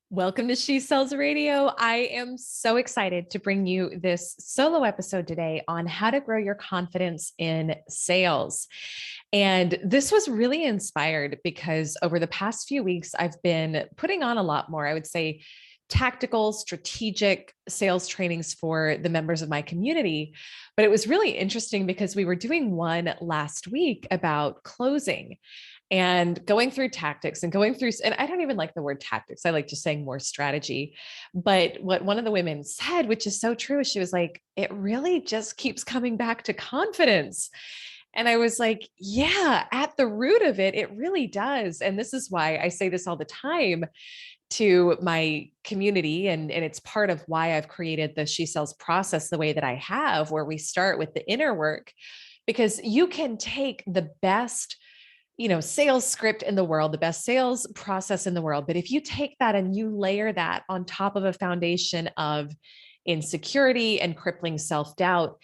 Welcome to She Sells Radio. I am so excited to bring you this solo episode today on how to grow your confidence in sales. And this was really inspired because over the past few weeks, I've been putting on a lot more, I would say, tactical, strategic sales trainings for the members of my community. But it was really interesting because we were doing one last week about closing and going through tactics and going through, and I don't even like the word tactics. I like just saying more strategy. But what one of the women said, which is so true, she was like, it really just keeps coming back to confidence. And I was like, yeah, at the root of it, it really does. And this is why I say this all the time to my community. And it's part of why I've created the She Sells process the way that I have, where we start with the inner work, because you can take the best sales script in the world, the best sales process in the world. But if you take that and you layer that on top of a foundation of insecurity and crippling self-doubt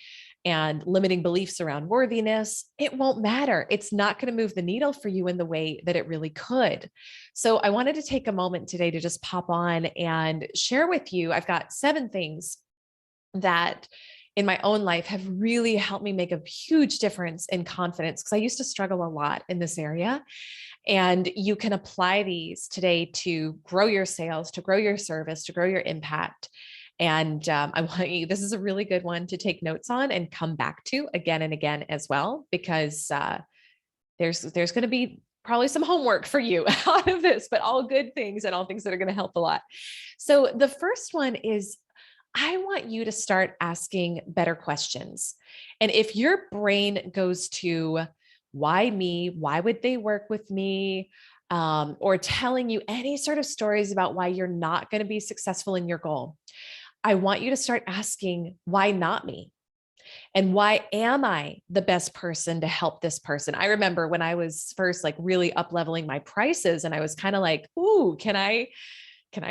and limiting beliefs around worthiness, it won't matter. It's not going to move the needle for you in the way that it really could. So I wanted to take a moment today to just pop on and share with you. I've got 7 things that in my own life have really helped me make a huge difference in confidence, because I used to struggle a lot in this area. And you can apply these today to grow your sales, to grow your service, to grow your impact. And I want you, this is a really good one to take notes on and come back to again and again as well, because there's going to be probably some homework for you out of this, but all good things and all things that are going to help a lot. So the first one is, I want you to start asking better questions. And if your brain goes to, why me? Why would they work with me? Or telling you any sort of stories about why you're not going to be successful in your goal, I want you to start asking, why not me? And why am I the best person to help this person? I remember when I was first really up leveling my prices, and I was kind of like, ooh, can I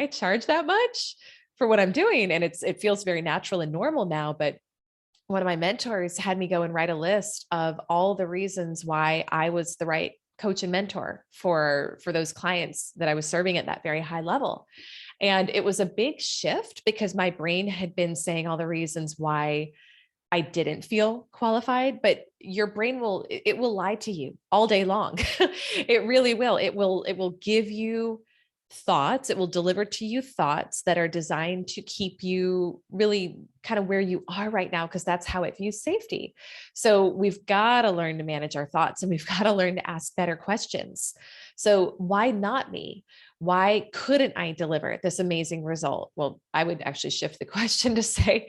charge that much for what I'm doing? And it feels very natural and normal now. But one of my mentors had me go and write a list of all the reasons why I was the right coach and mentor for those clients that I was serving at that very high level. And it was a big shift because my brain had been saying all the reasons why I didn't feel qualified. But your brain will lie to you all day long. It really will. It will give you thoughts. It will deliver to you thoughts that are designed to keep you really kind of where you are right now, because that's how it views safety. So we've got to learn to manage our thoughts, and we've got to learn to ask better questions. So why not me? Why couldn't I deliver this amazing result? Well, I would actually shift the question to say,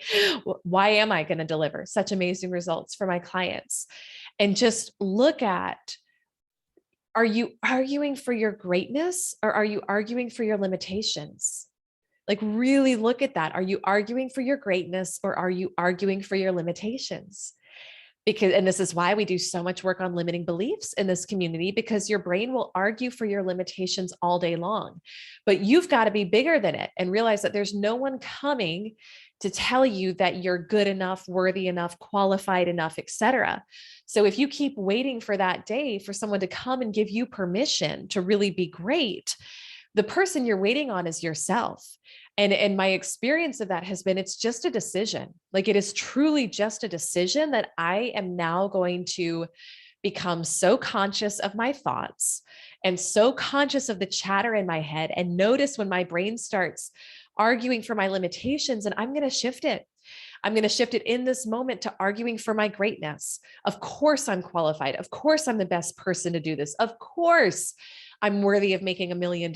why am I going to deliver such amazing results for my clients? And just look at, are you arguing for your greatness, or are you arguing for your limitations? Really look at that. Are you arguing for your greatness, or are you arguing for your limitations? And this is why we do so much work on limiting beliefs in this community, because your brain will argue for your limitations all day long. But you've got to be bigger than it and realize that there's no one coming to tell you that you're good enough, worthy enough, qualified enough, etc. So if you keep waiting for that day for someone to come and give you permission to really be great, the person you're waiting on is yourself. And my experience of that has been, it's just a decision. It is truly just a decision that I am now going to become so conscious of my thoughts and so conscious of the chatter in my head, and notice when my brain starts arguing for my limitations, and I'm going to shift it. I'm going to shift it in this moment to arguing for my greatness. Of course, I'm qualified. Of course, I'm the best person to do this. Of course, I'm worthy of making $1 million,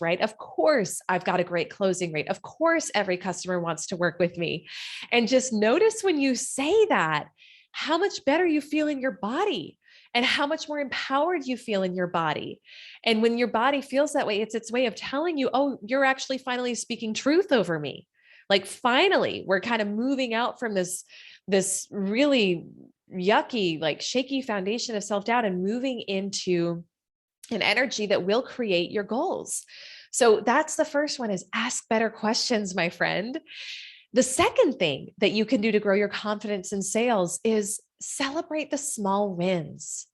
right? Of course, I've got a great closing rate. Of course, every customer wants to work with me. And just notice when you say that, how much better you feel in your body and how much more empowered you feel in your body. And when your body feels that way, it's its way of telling you, oh, you're actually finally speaking truth over me. Finally, we're kind of moving out from this really yucky, shaky foundation of self-doubt and moving into an energy that will create your goals. So that's the first one, is ask better questions, my friend. The second thing that you can do to grow your confidence in sales is celebrate the small wins.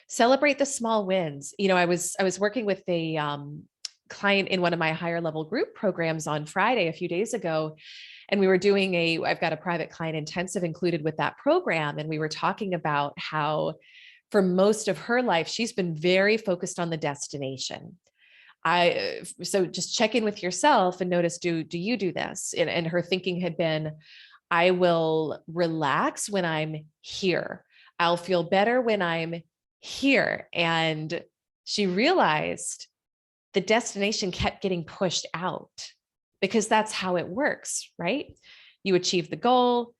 Celebrate the small wins. I was working with a client in one of my higher level group programs on Friday, a few days ago. And we were doing I've got a private client intensive included with that program. And we were talking about how for most of her life, she's been very focused on the destination. So just check in with yourself and notice, do you do this? And her thinking had been, I will relax when I'm here. I'll feel better when I'm here. And she realized the destination kept getting pushed out because that's how it works, right? You achieve the goal,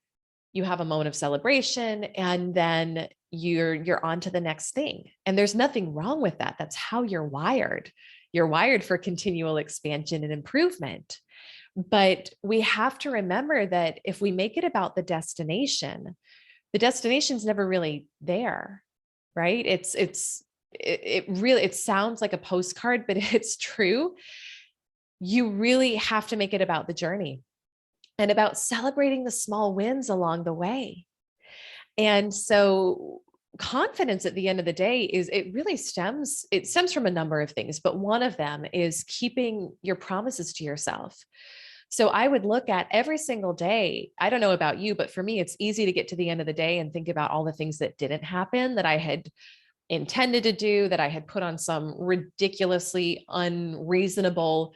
you have a moment of celebration, and then you're on to the next thing. And there's nothing wrong with that. That's how you're wired. You're wired for continual expansion and improvement. But we have to remember that if we make it about the destination's never really there, right? It really sounds like a postcard, but it's true. You really have to make it about the journey and about celebrating the small wins along the way. And so confidence at the end of the day it stems from a number of things, but one of them is keeping your promises to yourself. So I would look at every single day. I don't know about you, but for me, it's easy to get to the end of the day and think about all the things that didn't happen that I had intended to do, that I had put on some ridiculously unreasonable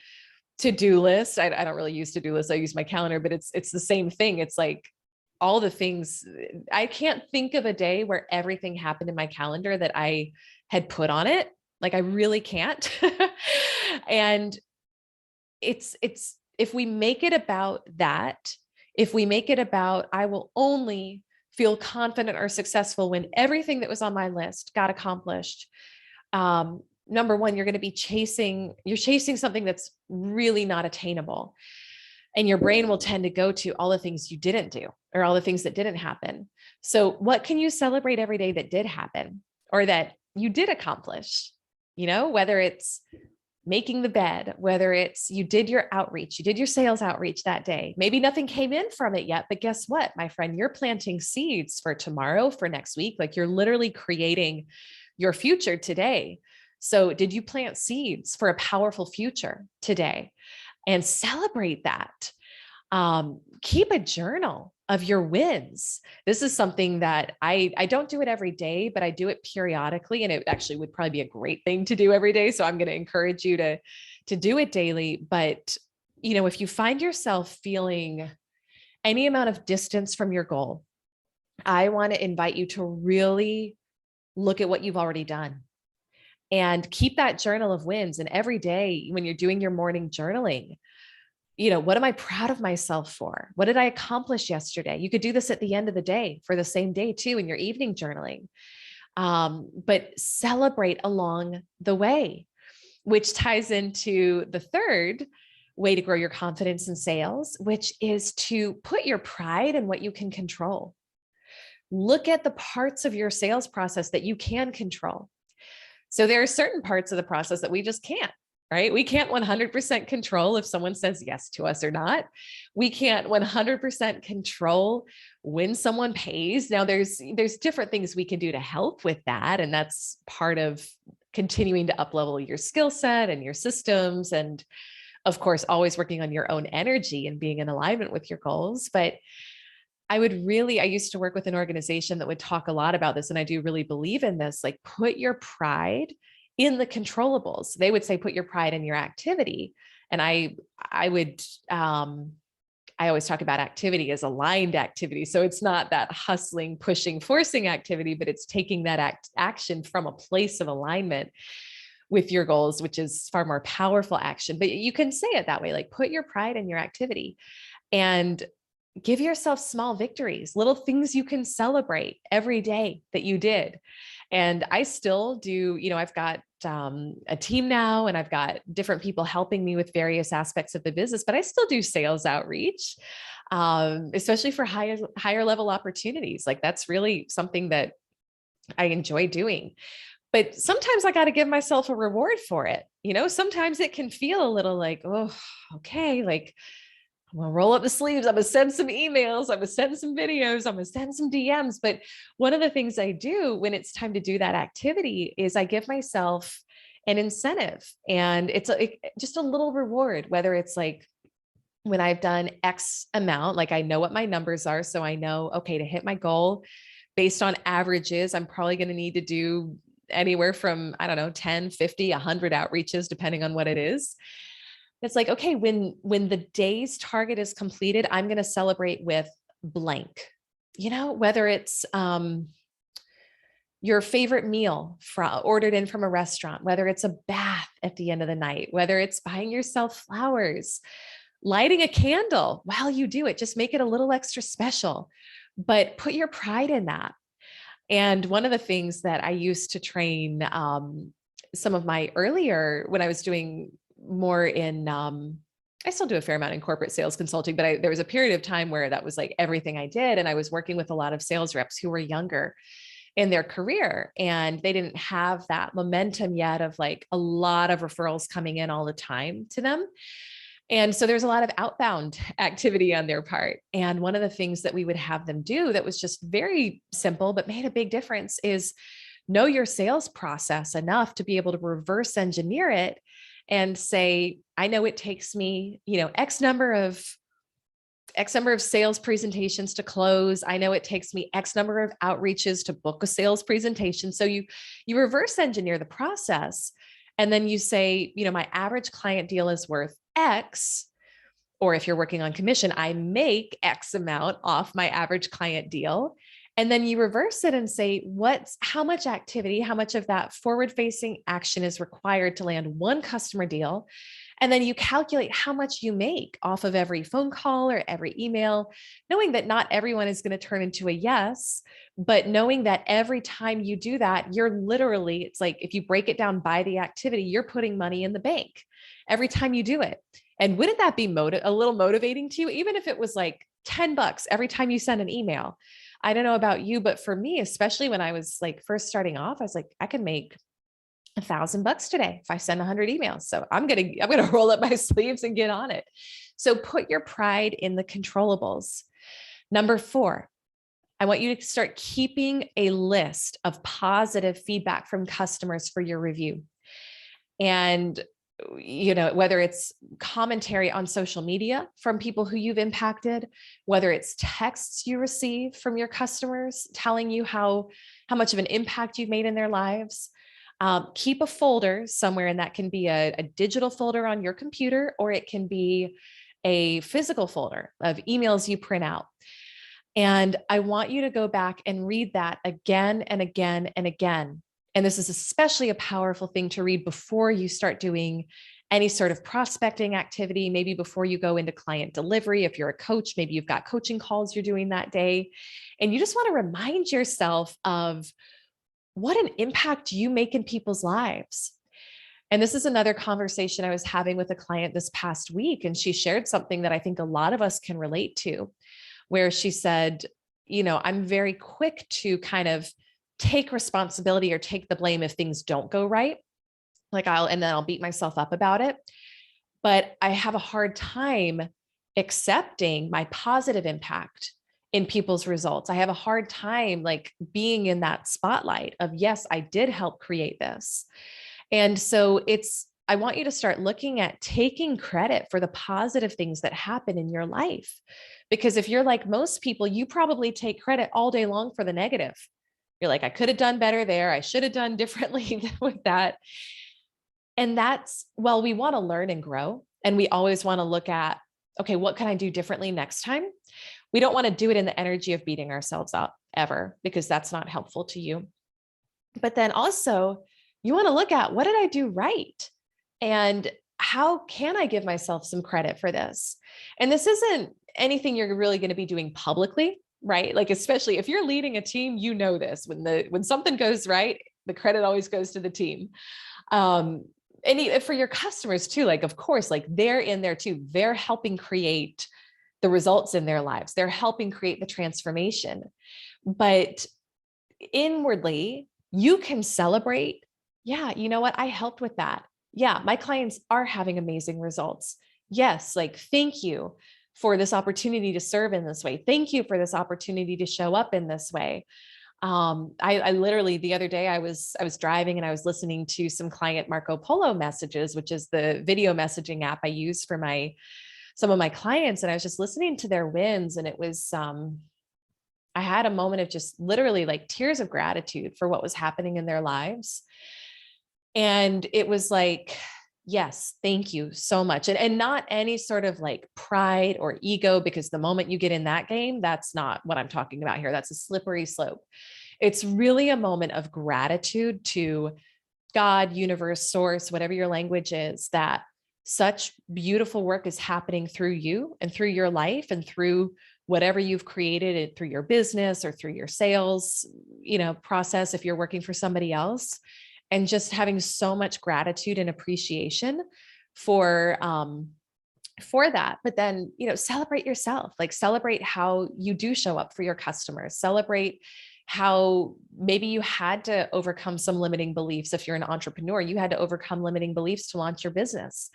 to-do list. I don't really use to-do lists. I use my calendar, but it's the same thing. It's like all the things. I can't think of a day where everything happened in my calendar that I had put on it. Like I really can't. And it's if we make it about that, if we make it about, I will only feel confident or successful when everything that was on my list got accomplished. Number one, you're chasing something that's really not attainable. And your brain will tend to go to all the things you didn't do or all the things that didn't happen. So what can you celebrate every day that did happen or that you did accomplish? Whether it's making the bed, whether it's you did your outreach, you did your sales outreach that day. Maybe nothing came in from it yet, but guess what, my friend, you're planting seeds for tomorrow, for next week. Like you're literally creating your future today. So did you plant seeds for a powerful future today? And celebrate that. Keep a journal of your wins. This is something that I don't do it every day, but I do it periodically. And it actually would probably be a great thing to do every day. So I'm going to encourage you to do it daily. But, if you find yourself feeling any amount of distance from your goal, I want to invite you to really look at what you've already done and keep that journal of wins. And every day when you're doing your morning journaling, what am I proud of myself for? What did I accomplish yesterday? You could do this at the end of the day for the same day too, in your evening journaling. But celebrate along the way, which ties into the third way to grow your confidence in sales, which is to put your pride in what you can control. Look at the parts of your sales process that you can control. So there are certain parts of the process that we just can't. Right? We can't 100% control if someone says yes to us or not. We can't 100% control when someone pays. Now there's different things we can do to help with that. And that's part of continuing to up-level your skill set and your systems. And of course, always working on your own energy and being in alignment with your goals. But I used to work with an organization that would talk a lot about this. And I do really believe in this, like put your pride in the controllables. They would say, put your pride in your activity. And I always talk about activity as aligned activity. So it's not that hustling, pushing, forcing activity, but it's taking that action from a place of alignment with your goals, which is far more powerful action. But you can say it that way, like put your pride in your activity and give yourself small victories, little things you can celebrate every day that you did. And I still do, I've got a team now and I've got different people helping me with various aspects of the business, but I still do sales outreach, especially for higher level opportunities. Like that's really something that I enjoy doing. But sometimes I got to give myself a reward for it. Sometimes it can feel a little like, oh, okay, like I'm going to roll up the sleeves. I'm going to send some emails. I'm going to send some videos. I'm going to send some DMs. But one of the things I do when it's time to do that activity is I give myself an incentive. And it's just a little reward, whether it's like when I've done X amount, like I know what my numbers are. So I know, okay, to hit my goal based on averages, I'm probably going to need to do anywhere from, I don't know, 10, 50, 100 outreaches, depending on what it is. It's like, okay, when the day's target is completed, I'm going to celebrate with blank, whether it's, your favorite meal ordered in from a restaurant, whether it's a bath at the end of the night, whether it's buying yourself flowers, lighting a candle while you do it, just make it a little extra special, but put your pride in that. And one of the things that I used to train some of my earlier, when I was doing more in, I still do a fair amount in corporate sales consulting, but there was a period of time where that was like everything I did. And I was working with a lot of sales reps who were younger in their career, and they didn't have that momentum yet of like a lot of referrals coming in all the time to them. And so there's a lot of outbound activity on their part. And one of the things that we would have them do that was just very simple, but made a big difference, is know your sales process enough to be able to reverse engineer it and say, I know it takes me, X number of sales presentations to close. I know it takes me X number of outreaches to book a sales presentation. So you reverse engineer the process. And then you say, my average client deal is worth X, or if you're working on commission, I make X amount off my average client deal. And then you reverse it and say, how much activity, how much of that forward-facing action is required to land one customer deal? And then you calculate how much you make off of every phone call or every email, knowing that not everyone is going to turn into a yes, but knowing that every time you do that, it's like, if you break it down by the activity, you're putting money in the bank every time you do it. And wouldn't that be a little motivating to you, even if it was like $10 every time you send an email? I don't know about you, but for me, especially when I was like first starting off, I was like, I can make $1,000 today if I send 100 emails. So I'm gonna roll up my sleeves and get on it. So put your pride in the controllables. Number 4, I want you to start keeping a list of positive feedback from customers for your review. And whether it's commentary on social media from people who you've impacted, whether it's texts you receive from your customers telling you how much of an impact you've made in their lives. Keep a folder somewhere, and that can be a digital folder on your computer, or it can be a physical folder of emails you print out. And I want you to go back and read that again and again and again. And this is especially a powerful thing to read before you start doing any sort of prospecting activity, maybe before you go into client delivery. If you're a coach, maybe you've got coaching calls you're doing that day. And you just want to remind yourself of what an impact you make in people's lives. And this is another conversation I was having with a client this past week. And she shared something that I think a lot of us can relate to, where she said, I'm very quick to kind of take responsibility or take the blame if things don't go right. And then I'll beat myself up about it. But I have a hard time accepting my positive impact in people's results. I have a hard time being in that spotlight of, yes, I did help create this. And so I want you to start looking at taking credit for the positive things that happen in your life. Because if you're like most people, you probably take credit all day long for the negative. You're like, I could have done better there. I should have done differently with that. And we want to learn and grow. And we always want to look at, okay, what can I do differently next time? We don't want to do it in the energy of beating ourselves up ever, because that's not helpful to you. But then also you want to look at, what did I do right? And how can I give myself some credit for this? And this isn't anything you're really going to be doing publicly, right? Especially if you're leading a team, this, when something goes right, the credit always goes to the team. And for your customers too, of course, they're in there too. They're helping create the results in their lives. They're helping create the transformation. But inwardly, you can celebrate, yeah, you know what? I helped with that. Yeah, my clients are having amazing results. Yes, thank you for this opportunity to serve in this way. Thank you for this opportunity to show up in this way. I literally the other day I was driving and I was listening to some client Marco Polo messages, which is the video messaging app I use for some of my clients. And I was just listening to their wins. And it was, I had a moment of just literally like tears of gratitude for what was happening in their lives. And it was like, yes, thank you so much. And not any sort of like pride or ego, because the moment you get in that game, that's not what I'm talking about here. That's a slippery slope. It's really a moment of gratitude to God, universe, source, whatever your language is, that such beautiful work is happening through you and through your life and through whatever you've created it through your business or through your sales, process, if you're working for somebody else, and just having so much gratitude and appreciation for, for that. But then, celebrate yourself, like celebrate how you do show up for your customers, celebrate how maybe you had to overcome some limiting beliefs. If you're an entrepreneur, you had to overcome limiting beliefs to launch your business.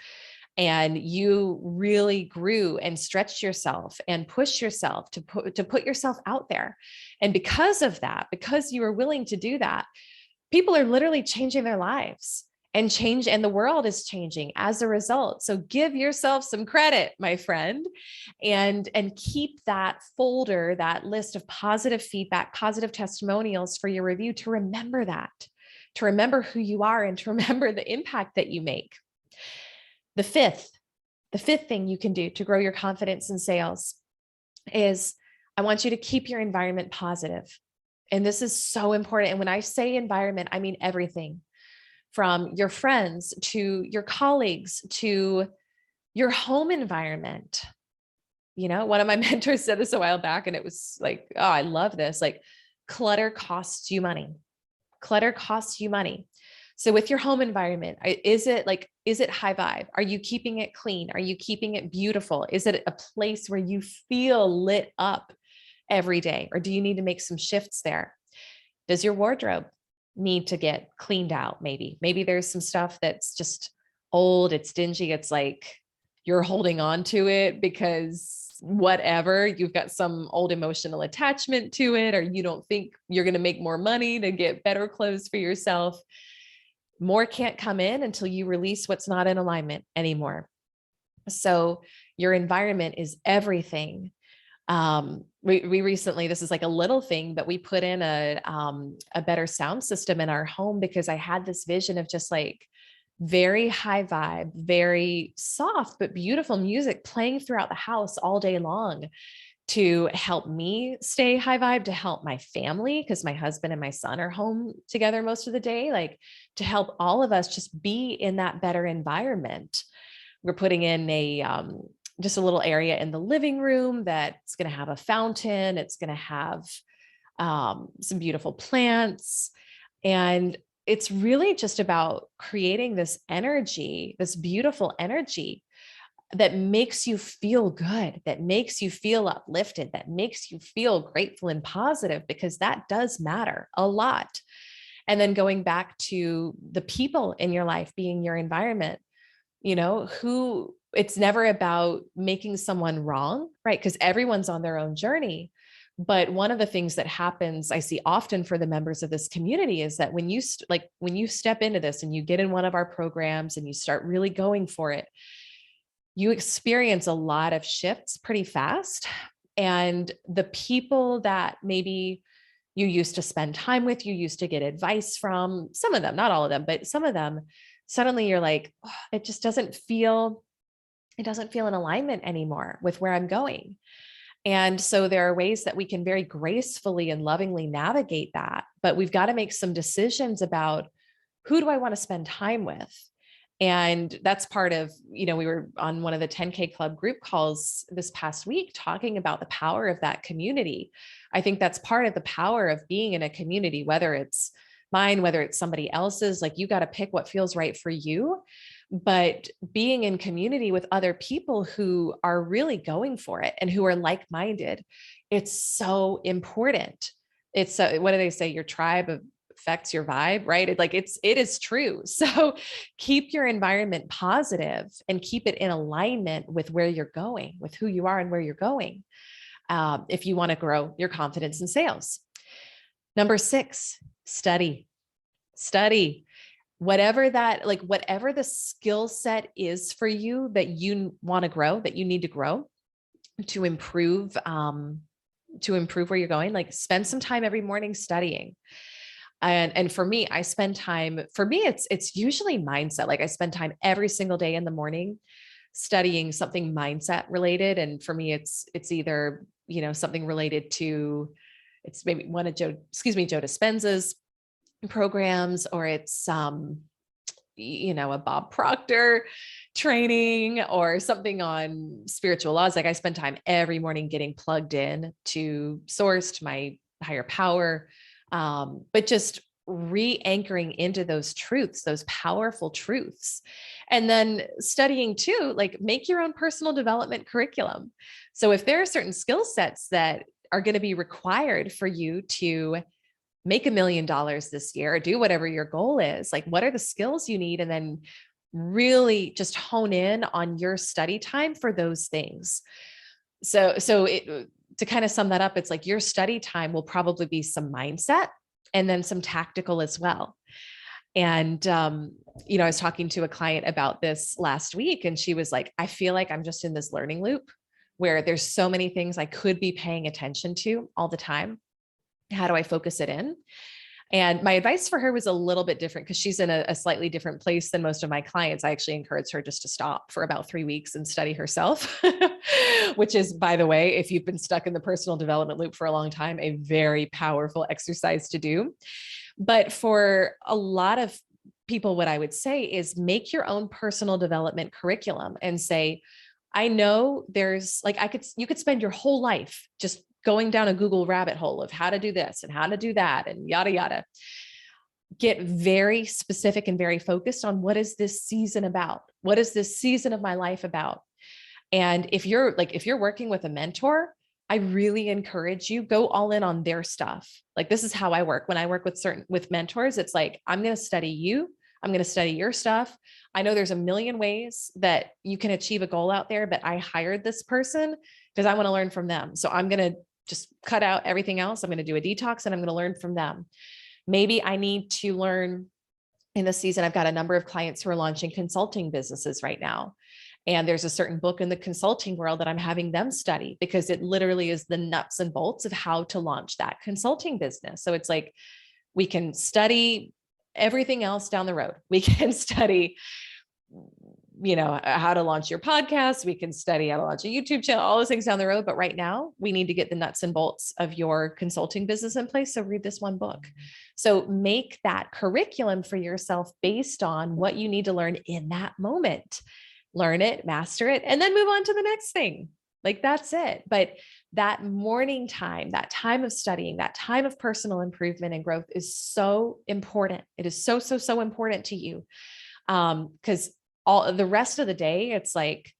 And you really grew and stretched yourself and pushed yourself to put yourself out there. And because of that, because you were willing to do that, people are literally changing their lives and the world is changing as a result. So give yourself some credit, my friend, and keep that folder, that list of positive feedback, positive testimonials for your review, to remember that, to remember who you are and to remember the impact that you make. The fifth thing you can do to grow your confidence in sales is, I want you to keep your environment positive. And this is so important. And when I say environment, I mean everything from your friends to your colleagues to your home environment. One of my mentors said this a while back, and it was like, oh, I love this. Like, clutter costs you money. Clutter costs you money. So with your home environment, is it high vibe? Are you keeping it clean? Are you keeping it beautiful? Is it a place where you feel lit up every day? Or do you need to make some shifts there? Does your wardrobe need to get cleaned out? Maybe there's some stuff that's just old, it's dingy, it's like you're holding on to it because whatever, you've got some old emotional attachment to it, or you don't think you're going to make more money to get better clothes for yourself. More can't come in until you release what's not in alignment anymore. So your environment is everything. We recently, this is like a little thing, but we put in a better sound system in our home because I had this vision of just like very high vibe, very soft, but beautiful music playing throughout the house all day long to help me stay high vibe, to help my family, because my husband and my son are home together most of the day, like to help all of us just be in that better environment. We're putting in just a little area in the living room that's going to have a fountain. It's going to have some beautiful plants. And it's really just about creating this energy, this beautiful energy that makes you feel good, that makes you feel uplifted, that makes you feel grateful and positive, because that does matter a lot. And then going back to the people in your life being your environment, it's never about making someone wrong, right? Because everyone's on their own journey. But one of the things that happens, I see often for the members of this community, is that when you step into this and you get in one of our programs and you start really going for it, you experience a lot of shifts pretty fast. And the people that maybe you used to spend time with, you used to get advice from, some of them, not all of them, but some of them, suddenly you're like, oh, it doesn't feel in alignment anymore with where I'm going. And so there are ways that we can very gracefully and lovingly navigate that, but we've got to make some decisions about, who do I want to spend time with? And that's part of, we were on one of the 10K Club group calls this past week talking about the power of that community. I think that's part of the power of being in a community, whether it's mine, whether it's somebody else's, like you got to pick what feels right for you. But being in community with other people who are really going for it and who are like-minded, it's so important. It's what do they say? Your tribe affects your vibe, right? It is true. So keep your environment positive and keep it in alignment with where you're going, with who you are and where you're going. If you want to grow your confidence in sales. Number 6, study. Whatever that, like whatever the skill set is for you that you want to grow, that you need to grow to improve, where you're going, like spend some time every morning studying. And for me, I spend time, for me, it's usually mindset. Like I spend time every single day in the morning studying something mindset related. And for me, it's either, something related to, it's maybe one of Joe Dispenza's programs, or it's, a Bob Proctor training or something on spiritual laws. Like I spend time every morning getting plugged in to source, to my higher power. But just re-anchoring into those truths, those powerful truths. And then studying too, like make your own personal development curriculum. So if there are certain skill sets that are going to be required for you to make $1 million this year, or do whatever your goal is, like what are the skills you need? And then really just hone in on your study time for those things. So to kind of sum that up, it's like your study time will probably be some mindset and then some tactical as well. And, I was talking to a client about this last week, and she was like, I feel like I'm just in this learning loop where there's so many things I could be paying attention to all the time. How do I focus it in? And my advice for her was a little bit different because she's in a slightly different place than most of my clients. I actually encourage her just to stop for about 3 weeks and study herself, which is, by the way, if you've been stuck in the personal development loop for a long time, a very powerful exercise to do. But for a lot of people, what I would say is make your own personal development curriculum and say, I know there's like, you could spend your whole life just going down a Google rabbit hole of how to do this and how to do that and yada, yada. Get very specific and very focused on what is this season about? What is this season of my life about? And if you're working with a mentor, I really encourage you, go all in on their stuff. Like, this is how I work. When I work with mentors, it's like, I'm going to study you. I'm going to study your stuff. I know there's a million ways that you can achieve a goal out there, but I hired this person because I want to learn from them. So I'm going to just cut out everything else. I'm going to do a detox and I'm going to learn from them. Maybe I need to learn in this season. I've got a number of clients who are launching consulting businesses right now. And there's a certain book in the consulting world that I'm having them study because it literally is the nuts and bolts of how to launch that consulting business. So it's like, we can study everything else down the road. We can study, how to launch your podcast. We can study how to launch a YouTube channel, all those things down the road. But right now we need to get the nuts and bolts of your consulting business in place. So read this one book. So make that curriculum for yourself based on what you need to learn in that moment. Learn it, master it, and then move on to the next thing. Like, that's it. But that morning time, that time of studying, that time of personal improvement and growth is so important. It is so, so, so important to you. Because all the rest of the day, it's like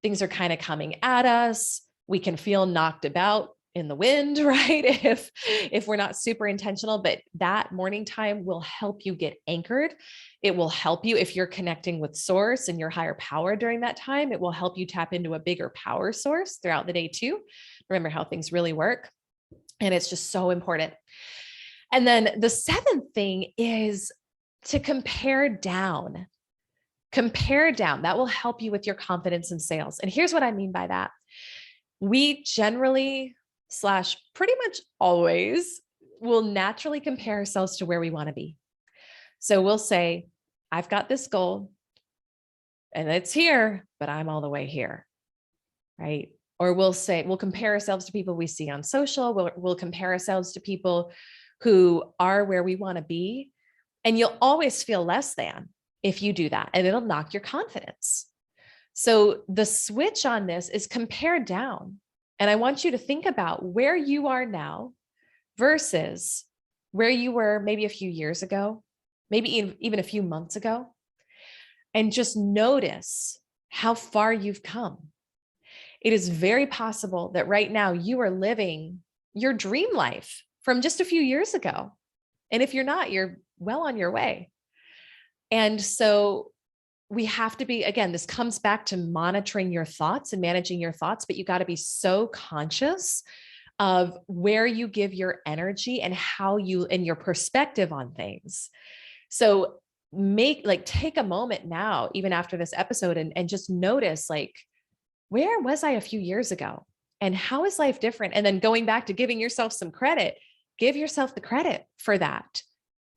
things are kind of coming at us. We can feel knocked about in the wind, right? If we're not super intentional, but that morning time will help you get anchored. It will help you if you're connecting with source and your higher power during that time. It will help you tap into a bigger power source throughout the day too. Remember how things really work. And it's just so important. And then the 7th thing is to compare down. Compare down. That will help you with your confidence in sales. And here's what I mean by that. We generally / pretty much always will naturally compare ourselves to where we want to be. So we'll say, I've got this goal and it's here, but I'm all the way here, right? Or we'll compare ourselves to people we see on social. We'll compare ourselves to people who are where we want to be. And you'll always feel less than if you do that, and it'll knock your confidence. So the switch on this is compare down. And I want you to think about where you are now versus where you were maybe a few years ago, maybe even a few months ago, and just notice how far you've come. It is very possible that right now you are living your dream life from just a few years ago. And if you're not, you're well on your way. And so we have to be, again, this comes back to monitoring your thoughts and managing your thoughts, but you got to be so conscious of where you give your energy and how you and your perspective on things. So take a moment now, even after this episode, and just notice, like, where was I a few years ago? And how is life different? And then going back to giving yourself some credit, give yourself the credit for that.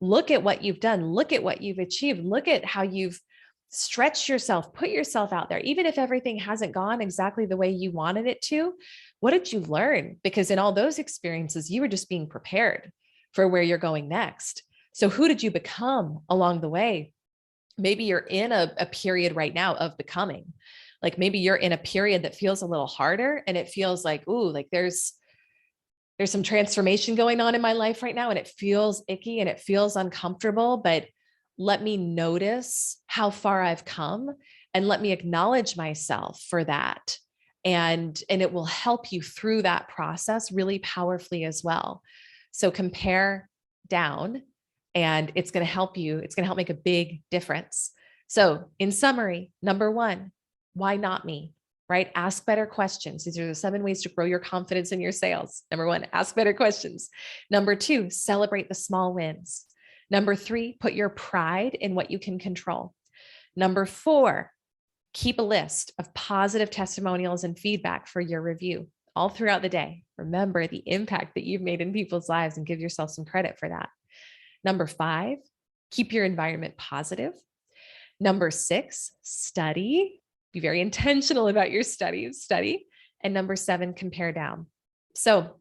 Look at what you've done. Look at what you've achieved. Look at how you've stretched yourself, put yourself out there. Even if everything hasn't gone exactly the way you wanted it to, what did you learn? Because in all those experiences, you were just being prepared for where you're going next. So who did you become along the way? Maybe you're in a period right now of becoming. Like maybe you're in a period that feels a little harder, and it feels like, ooh, like there's some transformation going on in my life right now, and it feels icky and it feels uncomfortable, but let me notice how far I've come and let me acknowledge myself for that. And it will help you through that process really powerfully as well. So compare down, and it's going to help you. It's going to help make a big difference. So in summary, number one, why not me? Right? Ask better questions. These are the 7 ways to grow your confidence in your sales. Number one, ask better questions. Number two, celebrate the small wins. Number three, put your pride in what you can control. Number four, keep a list of positive testimonials and feedback for your review all throughout the day. Remember the impact that you've made in people's lives and give yourself some credit for that. Number five, keep your environment positive. Number six, study. Be very intentional about your study. And number seven, compare down. So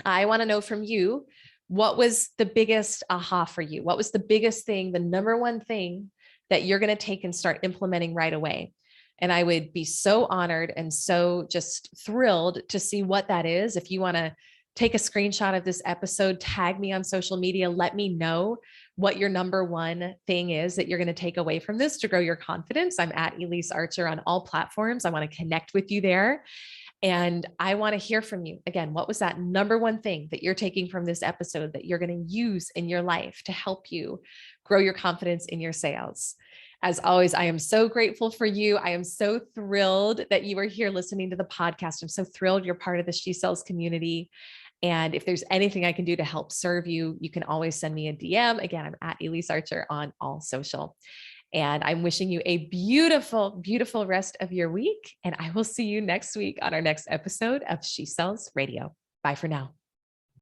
I want to know from you, what was the biggest aha for you? What was the biggest thing, the number one thing that you're going to take and start implementing right away? And I would be so honored and so just thrilled to see what that is. If you want to take a screenshot of this episode, tag me on social media, let me know what your number one thing is that you're going to take away from this to grow your confidence. I'm at Elise Archer on all platforms. I want to connect with you there. And I want to hear from you. Again, what was that number one thing that you're taking from this episode that you're going to use in your life to help you grow your confidence in your sales? As always, I am so grateful for you. I am so thrilled that you are here listening to the podcast. I'm so thrilled you're part of the She Sells community. And if there's anything I can do to help serve you, you can always send me a DM. Again, I'm at Elise Archer on all social. And I'm wishing you a beautiful, beautiful rest of your week. And I will see you next week on our next episode of She Sells Radio. Bye for now.